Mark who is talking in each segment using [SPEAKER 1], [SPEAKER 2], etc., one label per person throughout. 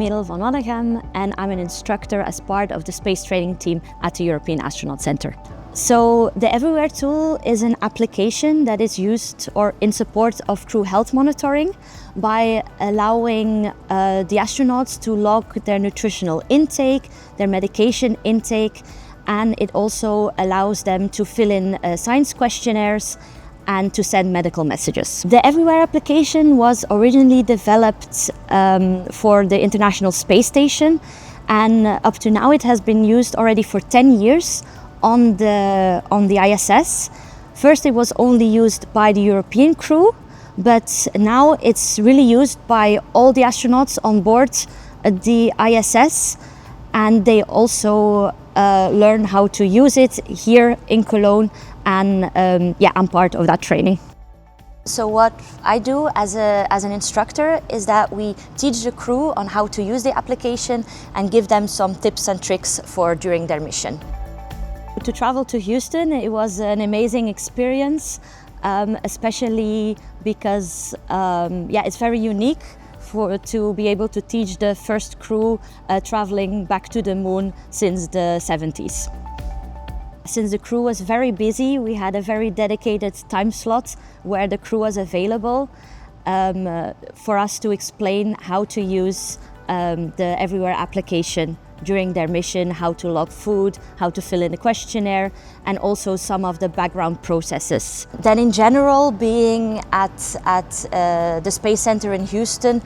[SPEAKER 1] Merel Van Walleghem and I'm an instructor as part of the space training team at the European Astronaut Centre. So the EveryWear tool is an application that is used or in support of crew health monitoring by allowing the astronauts to log their nutritional intake, their medication intake, and it also allows them to fill in science questionnaires and to send medical messages. The EveryWear application was originally developed for the International Space Station, and up to now it has been used already for 10 years on the ISS. First it was only used by the European crew, but now it's really used by all the astronauts on board the ISS, and they also learn how to use it here in Cologne, and I'm part of that training. So what I do as an instructor is that we teach the crew on how to use the application and give them some tips and tricks for during their mission. To travel to Houston, it was an amazing experience, especially because it's very unique to be able to teach the first crew traveling back to the moon since the 70s. Since the crew was very busy, we had a very dedicated time slot where the crew was available for us to explain how to use the EveryWear application during their mission, how to log food, how to fill in a questionnaire, and also some of the background processes. Then in general, being at the Space Center in Houston,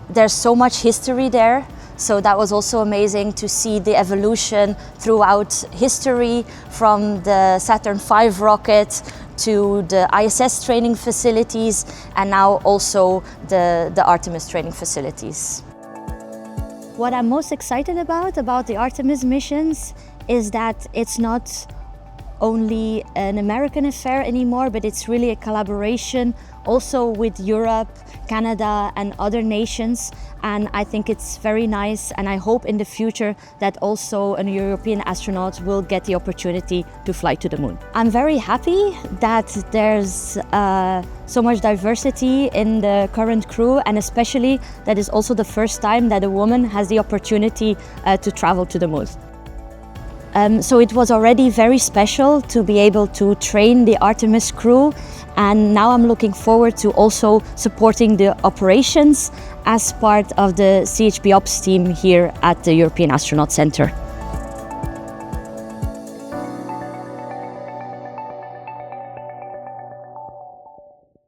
[SPEAKER 1] there's so much history there. So that was also amazing to see the evolution throughout history, from the Saturn V rocket to the ISS training facilities, and now also the Artemis training facilities. What I'm most excited about the Artemis missions is that it's not only an American affair anymore, but it's really a collaboration also with Europe, Canada and other nations, and I think it's very nice, and I hope in the future that also a European astronaut will get the opportunity to fly to the moon. I'm very happy that there's so much diversity in the current crew, and especially that is also the first time that a woman has the opportunity to travel to the moon. So it was already very special to be able to train the Artemis crew, and now I'm looking forward to also supporting the operations as part of the CHB Ops team here at the European Astronaut Centre.